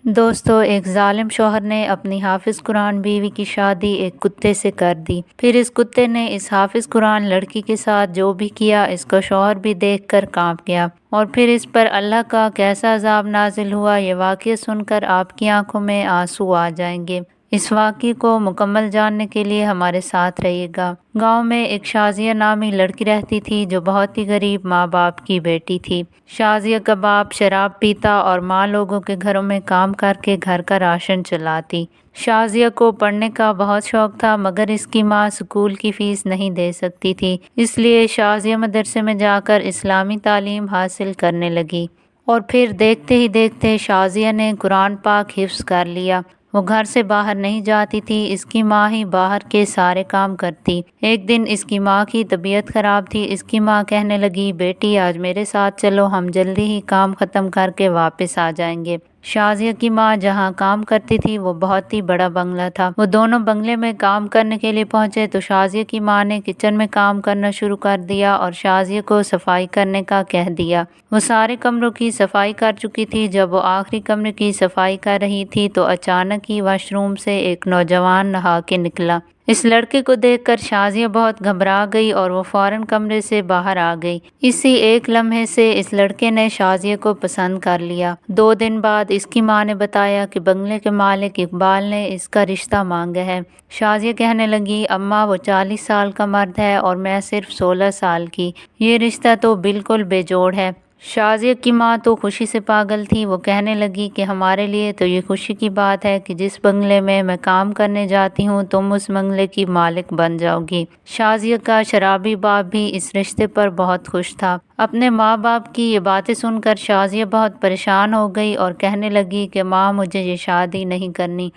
دوستو، ایک ظالم شوہر نے اپنی حافظ قرآن بیوی کی شادی ایک کتے سے کر دی۔ پھر اس کتے نے اس حافظ قرآن لڑکی کے ساتھ جو بھی کیا اس کو شوہر بھی دیکھ کر کانپ گیا، اور پھر اس پر اللہ کا کیسا عذاب نازل ہوا یہ واقعہ سن کر آپ کی آنکھوں میں آنسو آ جائیں گے۔ اس واقعے کو مکمل جاننے کے لیے ہمارے ساتھ رہیے گا۔ گاؤں میں ایک شازیہ نامی لڑکی رہتی تھی جو بہت ہی غریب ماں باپ کی بیٹی تھی۔ شازیہ کا باپ شراب پیتا اور ماں لوگوں کے گھروں میں کام کر کے گھر کا راشن چلاتی۔ شازیہ کو پڑھنے کا بہت شوق تھا، مگر اس کی ماں اسکول کی فیس نہیں دے سکتی تھی، اس لیے شازیہ مدرسے میں جا کر اسلامی تعلیم حاصل کرنے لگی، اور پھر دیکھتے ہی دیکھتے شازیہ نے قرآن پاک حفظ کر لیا۔ وہ گھر سے باہر نہیں جاتی تھی، اس کی ماں ہی باہر کے سارے کام کرتی۔ ایک دن اس کی ماں کی طبیعت خراب تھی، اس کی ماں کہنے لگی، بیٹی آج میرے ساتھ چلو، ہم جلدی ہی کام ختم کر کے واپس آ جائیں گے۔ شازیہ کی ماں جہاں کام کرتی تھی وہ بہت ہی بڑا بنگلہ تھا۔ وہ دونوں بنگلے میں کام کرنے کے لیے پہنچے تو شازیہ کی ماں نے کچن میں کام کرنا شروع کر دیا اور شازیہ کو صفائی کرنے کا کہہ دیا۔ وہ سارے کمروں کی صفائی کر چکی تھی۔ جب وہ آخری کمرے کی صفائی کر رہی تھی تو اچانک ہی واش روم سے ایک نوجوان نہا کے نکلا۔ اس لڑکے کو دیکھ کر شازیہ بہت گھبرا گئی اور وہ فوراً کمرے سے باہر آ گئی۔ اسی ایک لمحے سے اس لڑکے نے شازیہ کو پسند کر لیا۔ 2 دن بعد اس کی ماں نے بتایا کہ بنگلے کے مالک اقبال نے اس کا رشتہ مانگا ہے۔ شازیہ کہنے لگی، اماں وہ 40 سال کا مرد ہے اور میں صرف 16 سال کی، یہ رشتہ تو بالکل بے جوڑ ہے۔ شازیہ کی ماں تو خوشی سے پاگل تھی، وہ کہنے لگی کہ ہمارے لیے تو یہ خوشی کی بات ہے کہ جس بنگلے میں کام کرنے جاتی ہوں تم اس بنگلے کی مالک بن جاؤ گی۔ شازیہ کا شرابی باپ بھی اس رشتے پر بہت خوش تھا۔ اپنے ماں باپ کی یہ باتیں سن کر شازیہ بہت پریشان ہو گئی اور کہنے لگی کہ ماں مجھے یہ شادی نہیں کرنی،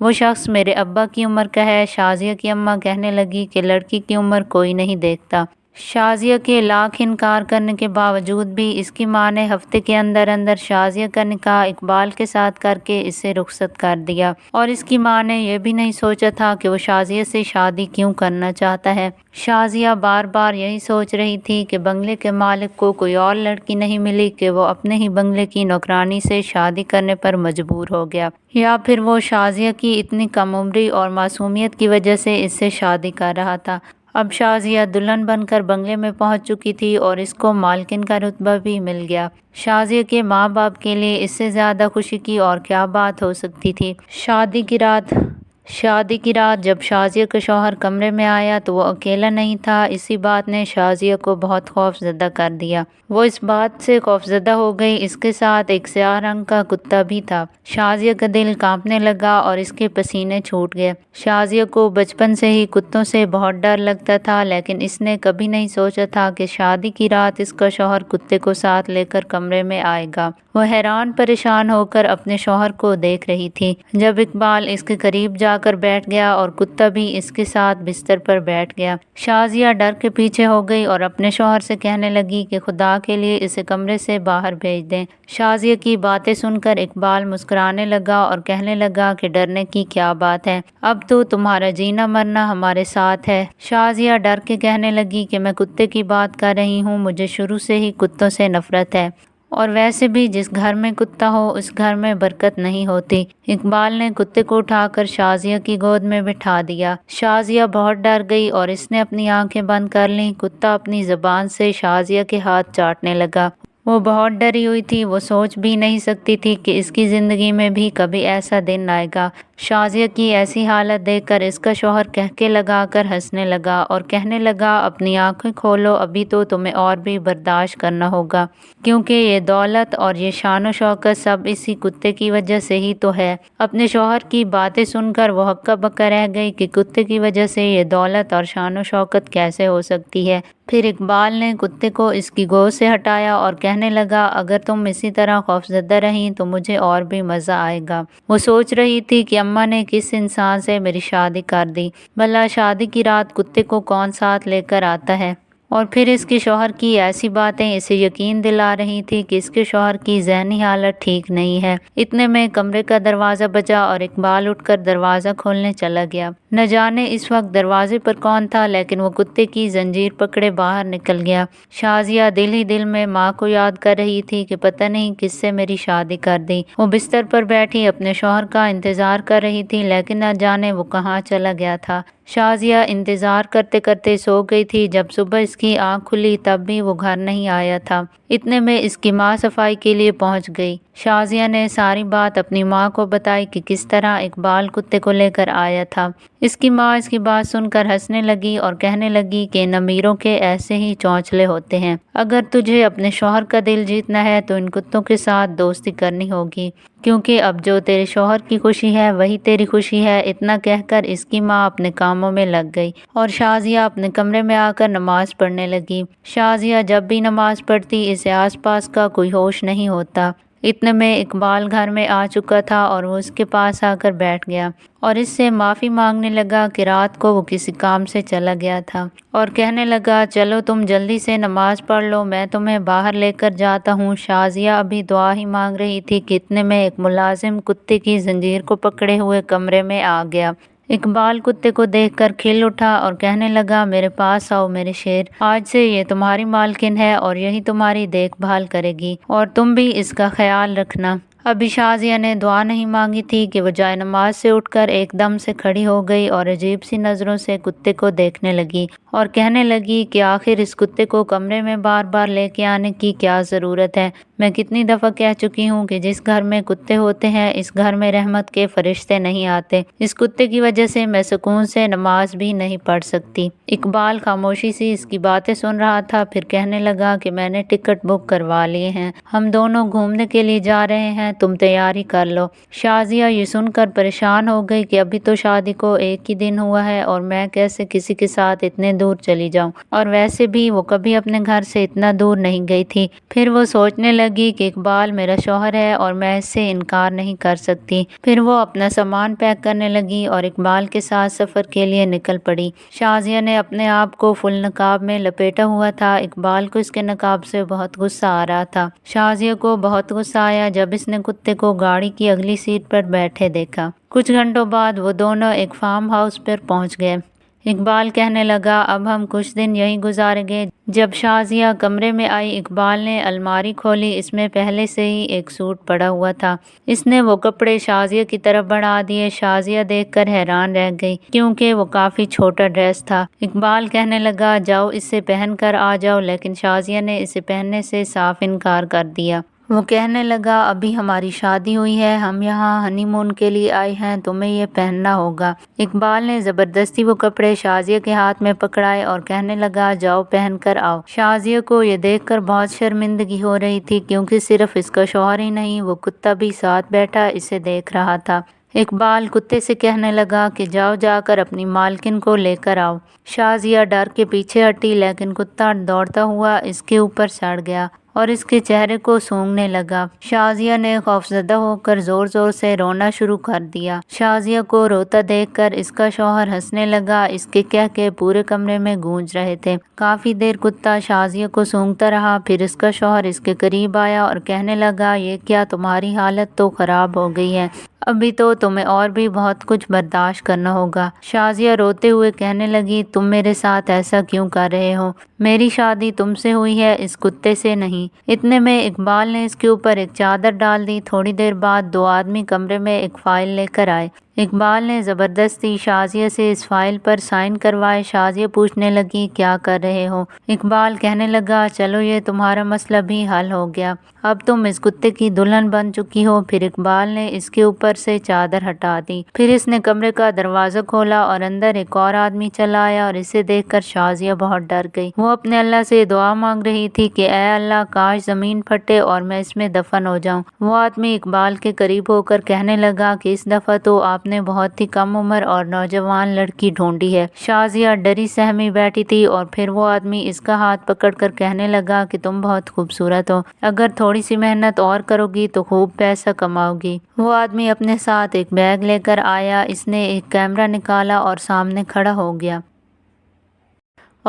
وہ شخص میرے ابا کی عمر کا ہے۔ شازیہ کی اماں کہنے لگی کہ لڑکی کی عمر کوئی نہیں دیکھتا۔ شازیہ کے لاکھ انکار کرنے کے باوجود بھی اس کی ماں نے ہفتے کے اندر اندر شازیہ کا نکاح اقبال کے ساتھ کر کے اسے رخصت کر دیا، اور اس کی ماں نے یہ بھی نہیں سوچا تھا کہ وہ شازیہ سے شادی کیوں کرنا چاہتا ہے۔ شازیہ بار بار یہی سوچ رہی تھی کہ بنگلے کے مالک کو کوئی اور لڑکی نہیں ملی کہ وہ اپنے ہی بنگلے کی نوکرانی سے شادی کرنے پر مجبور ہو گیا، یا پھر وہ شازیہ کی اتنی کم عمری اور معصومیت کی وجہ سے اس سے شادی کر رہا تھا۔ اب شازیہ دلہن بن کر بنگلے میں پہنچ چکی تھی اور اس کو مالکن کا رتبہ بھی مل گیا۔ شازیہ کے ماں باپ کے لیے اس سے زیادہ خوشی کی اور کیا بات ہو سکتی تھی۔ شادی کی رات جب شازیہ کا شوہر کمرے میں آیا تو وہ اکیلا نہیں تھا۔ اسی بات نے شازیہ کو بہت خوف زدہ کر دیا۔ وہ اس بات سے خوفزدہ ہو گئی، اس کے ساتھ ایک سیاہ رنگ کا کتا بھی تھا۔ شازیہ کا دل کانپنے لگا اور اس کے پسینے چھوٹ گئے۔ شازیہ کو بچپن سے ہی کتوں سے بہت ڈر لگتا تھا، لیکن اس نے کبھی نہیں سوچا تھا کہ شادی کی رات اس کا شوہر کتے کو ساتھ لے کر کمرے میں آئے گا۔ وہ حیران پریشان ہو کر اپنے شوہر کو دیکھ رہی تھی جب اقبال اس کے قریب جا کر بیٹھ گیا اور کتا بھی اس کے ساتھ بستر پر بیٹھ گیا۔ شازیہ ڈر کے پیچھے ہو گئی اور اپنے شوہر سے کہنے لگی کہ خدا کے لیے اسے کمرے سے باہر بھیج دیں۔ شازیہ کی باتیں سن کر اقبال مسکرانے لگا اور کہنے لگا کہ ڈرنے کی کیا بات ہے، اب تو تمہارا جینا مرنا ہمارے ساتھ ہے۔ شازیہ ڈر کے کہنے لگی کہ میں کتے کی بات کر رہی ہوں، مجھے شروع سے ہی کتوں سے نفرت ہے، اور ویسے بھی جس گھر میں کتا ہو اس گھر میں برکت نہیں ہوتی۔ اقبال نے کتے کو اٹھا کر شازیہ کی گود میں بٹھا دیا۔ شازیہ بہت ڈر گئی اور اس نے اپنی آنکھیں بند کر لیں۔ کتا اپنی زبان سے شازیہ کے ہاتھ چاٹنے لگا۔ وہ بہت ڈری ہوئی تھی، وہ سوچ بھی نہیں سکتی تھی کہ اس کی زندگی میں بھی کبھی ایسا دن آئے گا۔ شازیہ کی ایسی حالت دیکھ کر اس کا شوہر قہقہے لگا کر ہنسنے لگا اور کہنے لگا، اپنی آنکھیں کھولو، ابھی تو تمہیں اور بھی برداشت کرنا ہوگا، کیونکہ یہ دولت اور یہ شان و شوکت سب اسی کتے کی وجہ سے ہی تو ہے۔ اپنے شوہر کی باتیں سن کر وہ ہکا بکا رہ گئی کہ کتے کی وجہ سے یہ دولت اور شان و شوکت کیسے ہو سکتی ہے۔ پھر اقبال نے کتے کو اس کی گود سے ہٹایا اور کہنے لگا، اگر تم اسی طرح خوفزدہ رہیں تو مجھے اور بھی مزہ آئے گا۔ وہ سوچ رہی تھی کہ اماں نے کس انسان سے میری شادی کر دی، بھلا شادی کی رات کتے کو کون ساتھ لے کر آتا ہے۔ اور پھر اس کے شوہر کی ایسی باتیں اسے یقین دلا رہی تھی کہ اس کے شوہر کی ذہنی حالت ٹھیک نہیں ہے۔ اتنے میں کمرے کا دروازہ بجا اور اقبال اٹھ کر دروازہ کھولنے چلا گیا۔ نہ جانے اس وقت دروازے پر کون تھا، لیکن وہ کتے کی زنجیر پکڑے باہر نکل گیا۔ شازیہ دل ہی دل میں ماں کو یاد کر رہی تھی کہ پتہ نہیں کس سے میری شادی کر دی۔ وہ بستر پر بیٹھی اپنے شوہر کا انتظار کر رہی تھی، لیکن نہ جانے وہ کہاں چلا گیا تھا۔ شازیہ انتظار کرتے کرتے سو گئی تھی۔ جب صبح اس کی آنکھ کھلی تب بھی وہ گھر نہیں آیا تھا۔ اتنے میں اس کی ماں صفائی کے لیے پہنچ گئی۔ شازیہ نے ساری بات اپنی ماں کو بتائی کہ کس طرح اقبال کتے کو لے کر آیا تھا۔ اس کی ماں اس کی بات سن کر ہنسنے لگی اور کہنے لگی کہ ان امیروں کے ایسے ہی چونچلے ہوتے ہیں۔ اگر تجھے اپنے شوہر کا دل جیتنا ہے تو ان کتوں کے ساتھ دوستی کرنی ہوگی، کیونکہ اب جو تیرے شوہر کی خوشی ہے وہی تیری خوشی ہے۔ اتنا کہہ کر اس کی ماں اپنے کاموں میں لگ گئی اور شازیہ اپنے کمرے میں آ کر نماز پڑھنے لگی۔ شازیہ جب بھی نماز پڑھتی اسے آس پاس کا کوئی ہوش نہیں ہوتا۔ اتنے میں اقبال گھر میں آ چکا تھا اور وہ اس کے پاس آ کر بیٹھ گیا اور اس سے معافی مانگنے لگا کہ رات کو وہ کسی کام سے چلا گیا تھا، اور کہنے لگا چلو تم جلدی سے نماز پڑھ لو، میں تمہیں باہر لے کر جاتا ہوں۔ شازیہ ابھی دعا ہی مانگ رہی تھی کہ اتنے میں ایک ملازم کتے کی زنجیر کو پکڑے ہوئے کمرے میں آ گیا۔ اقبال کتے کو دیکھ کر کھل اٹھا اور کہنے لگا میرے پاس آؤ میرے شیر، آج سے یہ تمہاری مالکن ہے اور یہی تمہاری دیکھ بھال کرے گی، اور تم بھی اس کا خیال رکھنا۔ ابھی شازیہ نے دعا نہیں مانگی تھی کہ وہ جائے نماز سے اٹھ کر ایک دم سے کھڑی ہو گئی اور عجیب سی نظروں سے کتے کو دیکھنے لگی اور کہنے لگی کہ آخر اس کتے کو کمرے میں بار بار لے کے آنے کی کیا ضرورت ہے؟ میں کتنی دفعہ کہہ چکی ہوں کہ جس گھر میں کتے ہوتے ہیں اس گھر میں رحمت کے فرشتے نہیں آتے۔ اس کتے کی وجہ سے میں سکون سے نماز بھی نہیں پڑھ سکتی۔ اقبال خاموشی سے اس کی باتیں سن رہا تھا، پھر کہنے لگا کہ میں نے ٹکٹ بک کروا لیے ہیں، ہم دونوں گھومنے کے لیے جا رہے ہیں، تم تیاری کر لو۔ شازیہ یہ سن کر پریشان ہو گئی کہ ابھی تو شادی کو ایک ہی دن ہوا ہے اور میں کیسے کسی کے ساتھ اتنے دور چلی جاؤں، اور ویسے بھی وہ کبھی اپنے گھر سے اتنا دور نہیں گئی تھی۔ پھر وہ سوچنے لگی کہ اقبال میرا شوہر ہے اور میں اس سے انکار نہیں کر سکتی۔ پھر وہ اپنا سامان پیک کرنے لگی اور اقبال کے ساتھ سفر کے لیے نکل پڑی۔ شازیہ نے اپنے آپ کو فل نقاب میں لپیٹا ہوا تھا۔ اقبال کو اس کے نقاب سے بہت غصہ آ رہا تھا۔ شازیہ کو بہت غصہ آیا جب اس نے کتے کو گاڑی کی اگلی سیٹ پر بیٹھے دیکھا۔ کچھ گھنٹوں بعد وہ دونوں ایک فارم ہاؤس پر پہنچ گئے۔ اقبال کہنے لگا اب ہم کچھ دن یہیں گزاریں گے۔ جب شازیہ کمرے میں آئی اقبال نے الماری کھولی، اس میں پہلے سے ہی ایک سوٹ پڑا ہوا تھا۔ اس نے وہ کپڑے شازیہ کی طرف بڑھا دیے۔ شازیہ دیکھ کر حیران رہ گئی کیونکہ وہ کافی چھوٹا ڈریس تھا۔ اقبال کہنے لگا جاؤ اسے پہن کر آ جاؤ، لیکن شازیہ نے اسے پہننے سے صاف انکار کر دیا۔ وہ کہنے لگا ابھی ہماری شادی ہوئی ہے، ہم یہاں ہنی مون کے لیے آئے ہیں، تمہیں یہ پہننا ہوگا۔ اقبال نے زبردستی وہ کپڑے شازیہ کے ہاتھ میں پکڑائے اور کہنے لگا جاؤ پہن کر آؤ۔ شازیہ کو یہ دیکھ کر بہت شرمندگی ہو رہی تھی کیونکہ صرف اس کا شوہر ہی نہیں، وہ کتا بھی ساتھ بیٹھا اسے دیکھ رہا تھا۔ اقبال کتے سے کہنے لگا کہ جاؤ جا کر اپنی مالکن کو لے کر آؤ۔ شازیہ ڈر کے پیچھے ہٹی، لیکن کتا دوڑتا ہوا اس کے اوپر چڑھ گیا اور اس کے چہرے کو سونگھنے لگا۔ شازیہ نے خوفزدہ ہو کر زور زور سے رونا شروع کر دیا۔ شازیہ کو روتا دیکھ کر اس کا شوہر ہنسنے لگا، اس کے کہکے پورے کمرے میں گونج رہے تھے۔ کافی دیر کتا شازیہ کو سونگھتا رہا، پھر اس کا شوہر اس کے قریب آیا اور کہنے لگا یہ کیا، تمہاری حالت تو خراب ہو گئی ہے، ابھی تو تمہیں اور بھی بہت کچھ برداشت کرنا ہوگا۔ شازیہ روتے ہوئے کہنے لگی تم میرے ساتھ ایسا کیوں کر رہے ہو؟ میری شادی تم سے ہوئی ہے، اس کتے سے نہیں۔ اتنے میں اقبال نے اس کے اوپر ایک چادر ڈال دی۔ تھوڑی دیر بعد دو آدمی کمرے میں ایک فائل لے کر آئے۔ اقبال نے زبردستی شازیہ سے اس فائل پر سائن کروائے۔ شازیہ پوچھنے لگی کیا کر رہے ہو؟ اقبال کہنے لگا چلو یہ تمہارا مسئلہ بھی حل ہو گیا، اب تم اس کتے کی دلہن بن چکی ہو۔ پھر اقبال نے اس کے اوپر سے چادر ہٹا دی۔ پھر اس نے کمرے کا دروازہ کھولا اور اندر ایک اور آدمی چلا آیا اور اسے دیکھ کر شازیہ بہت ڈر گئی۔ وہ اپنے اللہ سے دعا مانگ رہی تھی کہ اے اللہ کاش زمین پھٹے اور میں اس میں دفن ہو جاؤں۔ وہ آدمی اقبال کے قریب ہو کر کہنے لگا کہ اس دفعہ تو آپ نے بہت ہی کم عمر اور نوجوان لڑکی ڈھونڈی ہے۔ شازیہ ڈری سہمی بیٹھی تھی اور پھر وہ آدمی اس کا ہاتھ پکڑ کر کہنے لگا کہ تم بہت خوبصورت ہو، اگر تھوڑی سی محنت اور کرو گی تو خوب پیسہ کماؤ گی۔ وہ آدمی اپنے ساتھ ایک بیگ لے کر آیا، اس نے ایک کیمرہ نکالا اور سامنے کھڑا ہو گیا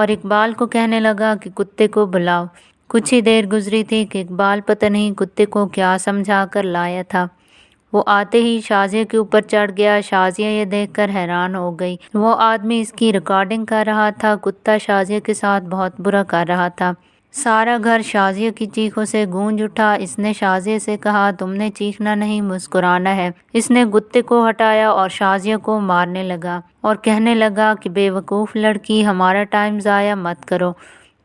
اور اقبال کو کہنے لگا کہ کتے کو بلاؤ۔ کچھ ہی دیر گزری تھی کہ اقبال پتہ نہیں کتے کو کیا سمجھا کر لایا تھا۔ وہ آتے ہی شازیہ کے اوپر چڑھ گیا۔ شازیہ یہ دیکھ کر حیران ہو گئی۔ وہ آدمی اس کی ریکارڈنگ کر رہا تھا۔ کتا شازیہ کے ساتھ بہت برا کر رہا تھا۔ سارا گھر شازیہ کی چیخوں سے گونج اٹھا۔ اس نے شازیہ سے کہا، تم نے چیخنا نہیں، مسکرانا ہے۔ اس نے کتے کو ہٹایا اور شازیہ کو مارنے لگا اور کہنے لگا کہ بے وقوف لڑکی، ہمارا ٹائم ضائع مت کرو۔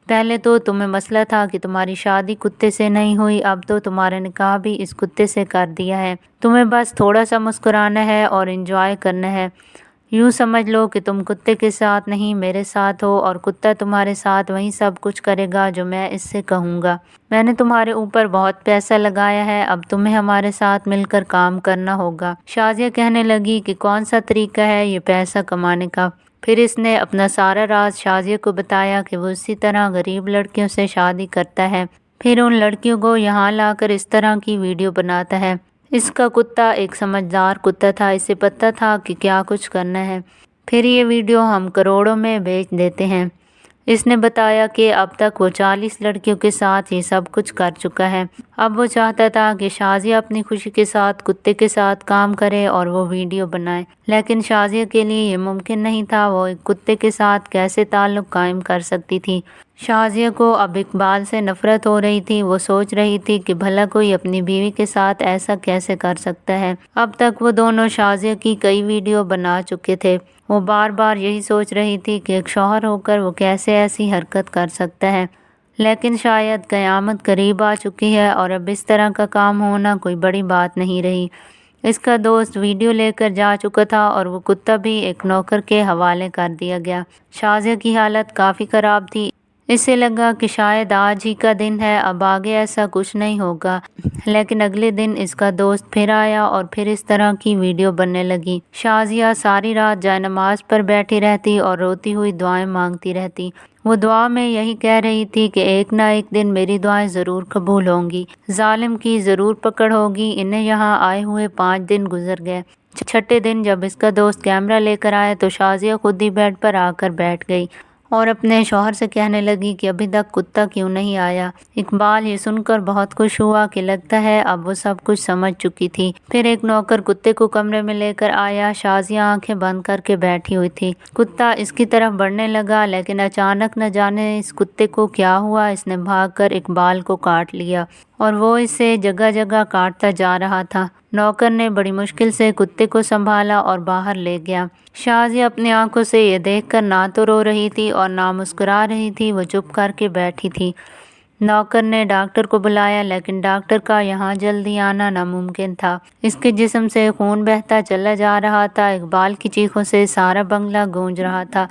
پہلے تو تمہیں مسئلہ تھا کہ تمہاری شادی کتے سے نہیں ہوئی، اب تو تمہارا نکاح بھی اس کتے سے کر دیا ہے۔ تمہیں بس تھوڑا سا مسکرانا ہے اور انجوائے کرنا ہے۔ یوں سمجھ لو کہ تم کتے کے ساتھ نہیں میرے ساتھ ہو، اور کتا تمہارے ساتھ وہی سب کچھ کرے گا جو میں اس سے کہوں گا۔ میں نے تمہارے اوپر بہت پیسہ لگایا ہے، اب تمہیں ہمارے ساتھ مل کر کام کرنا ہوگا۔ شازیہ کہنے لگی کہ کون سا طریقہ ہے یہ پیسہ کمانے کا؟ پھر اس نے اپنا سارا راز شازیہ کو بتایا کہ وہ اسی طرح غریب لڑکیوں سے شادی کرتا ہے، پھر ان لڑکیوں کو یہاں لا کر اس طرح کی ویڈیو بناتا ہے۔ اس کا کتا ایک سمجھدار کتا تھا، اسے پتہ تھا کہ کیا کچھ کرنا ہے۔ پھر یہ ویڈیو ہم کروڑوں میں بیچ دیتے ہیں۔ اس نے بتایا کہ اب تک وہ 40 لڑکیوں کے ساتھ یہ سب کچھ کر چکا ہے۔ اب وہ چاہتا تھا کہ شازیہ اپنی خوشی کے ساتھ کتے کے ساتھ کام کرے اور وہ ویڈیو بنائے، لیکن شازیہ کے لیے یہ ممکن نہیں تھا۔ وہ ایک کتے کے ساتھ کیسے تعلق قائم کر سکتی تھی؟ شازیہ کو اب اقبال سے نفرت ہو رہی تھی۔ وہ سوچ رہی تھی کہ بھلا کوئی اپنی بیوی کے ساتھ ایسا کیسے کر سکتا ہے؟ اب تک وہ دونوں شازیہ کی کئی ویڈیو بنا چکے تھے۔ وہ بار بار یہی سوچ رہی تھی کہ ایک شوہر ہو کر وہ کیسے ایسی حرکت کر سکتا ہے، لیکن شاید قیامت قریب آ چکی ہے اور اب اس طرح کا کام ہونا کوئی بڑی بات نہیں رہی۔ اس کا دوست ویڈیو لے کر جا چکا تھا اور وہ کتا بھی ایک نوکر کے حوالے کر دیا گیا۔ شازیہ کی حالت کافی خراب تھی۔ اسے لگا کہ شاید آج ہی کا دن ہے، اب آگے ایسا کچھ نہیں ہوگا، لیکن اگلے دن اس کا دوست پھر آیا اور پھر اس طرح کی ویڈیو بننے لگی۔ شازیہ ساری رات جائے نماز پر بیٹھی رہتی اور روتی ہوئی دعائیں مانگتی رہتی۔ وہ دعا میں یہی کہہ رہی تھی کہ ایک نہ ایک دن میری دعائیں ضرور قبول ہوں گی، ظالم کی ضرور پکڑ ہوگی۔ انہیں یہاں آئے ہوئے 5 دن گزر گئے۔ چھٹے دن جب اس کا دوست کیمرہ لے کر آیا تو شازیہ خود ہی بیڈ پر آ کر بیٹھ گئی اور اپنے شوہر سے کہنے لگی کہ ابھی تک کتا کیوں نہیں آیا؟ اقبال یہ سن کر بہت خوش ہوا کہ لگتا ہے اب وہ سب کچھ سمجھ چکی تھی۔ پھر ایک نوکر کتے کو کمرے میں لے کر آیا۔ شازیہ آنکھیں بند کر کے بیٹھی ہوئی تھی۔ کتا اس کی طرف بڑھنے لگا، لیکن اچانک نہ جانے اس کتے کو کیا ہوا، اس نے بھاگ کر اقبال کو کاٹ لیا اور وہ اسے جگہ جگہ کاٹتا جا رہا تھا۔ نوکر نے بڑی مشکل سے کتے کو سنبھالا اور باہر لے گیا۔ شازیہ اپنی آنکھوں سے یہ دیکھ کر نہ تو رو رہی تھی اور نہ مسکرا رہی تھی، وہ چپ کر کے بیٹھی تھی۔ نوکر نے ڈاکٹر کو بلایا، لیکن ڈاکٹر کا یہاں جلدی آنا ناممکن تھا۔ اس کے جسم سے خون بہتا چلا جا رہا تھا۔ اقبال کی چیخوں سے سارا بنگلہ گونج رہا تھا۔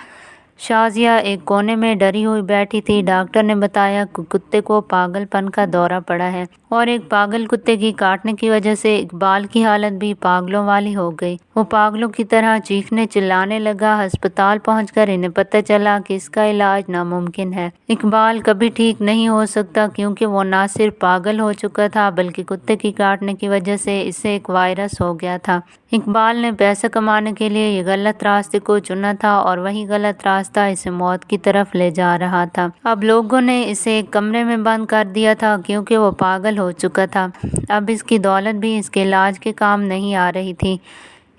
شازیہ ایک کونے میں ڈری ہوئی بیٹھی تھی۔ ڈاکٹر نے بتایا کہ کتے کو پاگل پن کا دورہ پڑا ہے اور ایک پاگل کتے کی کاٹنے کی وجہ سے اقبال کی حالت بھی پاگلوں والی ہو گئی۔ وہ پاگلوں کی طرح چیخنے چلانے لگا۔ ہسپتال پہنچ کر انہیں پتہ چلا کہ اس کا علاج ناممکن ہے۔ اقبال کبھی ٹھیک نہیں ہو سکتا، کیونکہ وہ نہ صرف پاگل ہو چکا تھا بلکہ کتے کی کاٹنے کی وجہ سے اسے ایک وائرس ہو گیا تھا۔ اقبال نے پیسہ کمانے کے لیے یہ غلط راستے کو چنا تھا اور وہی غلط راستہ اسے موت کی طرف لے جا رہا تھا۔ اب لوگوں نے اسے ایک کمرے میں بند کر دیا تھا کیونکہ وہ پاگل ہو چکا تھا۔ اب اس کی دولت بھی اس کے علاج کے کام نہیں آ رہی تھی۔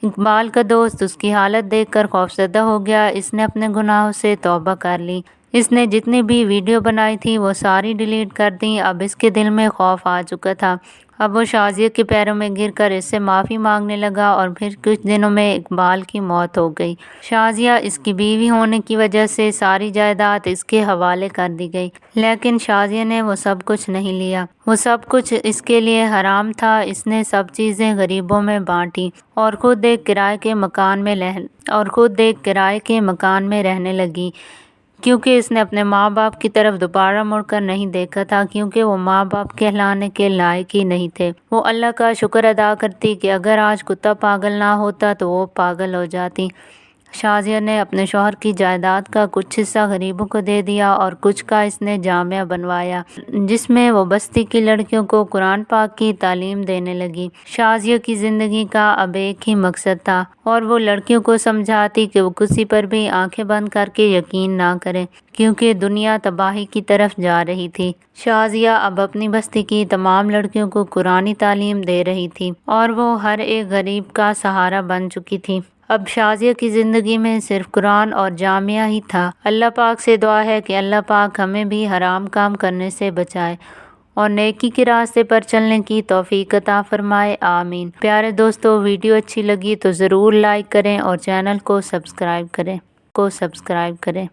اقبال کا دوست اس کی حالت دیکھ کر خوفزدہ ہو گیا۔ اس نے اپنے گناہوں سے توبہ کر لی۔ اس نے جتنی بھی ویڈیو بنائی تھی وہ ساری ڈیلیٹ کر دیں۔ اب اس کے دل میں خوف آ چکا تھا۔ اب وہ شازیہ کے پیروں میں گر کر اس سے معافی مانگنے لگا اور پھر کچھ دنوں میں اقبال کی موت ہو گئی۔ شازیہ اس کی بیوی ہونے کی وجہ سے ساری جائیداد اس کے حوالے کر دی گئی، لیکن شازیہ نے وہ سب کچھ نہیں لیا۔ وہ سب کچھ اس کے لیے حرام تھا۔ اس نے سب چیزیں غریبوں میں بانٹی اور خود ایک کرائے کے مکان میں رہنے لگی، کیونکہ اس نے اپنے ماں باپ کی طرف دوبارہ مڑ کر نہیں دیکھا تھا، کیونکہ وہ ماں باپ کہلانے کے لائق ہی نہیں تھے۔ وہ اللہ کا شکر ادا کرتی کہ اگر آج کتا پاگل نہ ہوتا تو وہ پاگل ہو جاتی۔ شازیہ نے اپنے شوہر کی جائیداد کا کچھ حصہ غریبوں کو دے دیا اور کچھ کا اس نے جامعہ بنوایا جس میں وہ بستی کی لڑکیوں کو قرآن پاک کی تعلیم دینے لگی۔ شازیہ کی زندگی کا اب ایک ہی مقصد تھا اور وہ لڑکیوں کو سمجھاتی کہ وہ کسی پر بھی آنکھیں بند کر کے یقین نہ کریں کیونکہ دنیا تباہی کی طرف جا رہی تھی۔ شازیہ اب اپنی بستی کی تمام لڑکیوں کو قرآنی تعلیم دے رہی تھی اور وہ ہر ایک غریب کا سہارا بن چکی تھی۔ اب شازیہ کی زندگی میں صرف قرآن اور جامعہ ہی تھا۔ اللہ پاک سے دعا ہے کہ اللہ پاک ہمیں بھی حرام کام کرنے سے بچائے اور نیکی کے راستے پر چلنے کی توفیق عطا فرمائے، آمین۔ پیارے دوستو، ویڈیو اچھی لگی تو ضرور لائک کریں اور چینل کو سبسکرائب کریں۔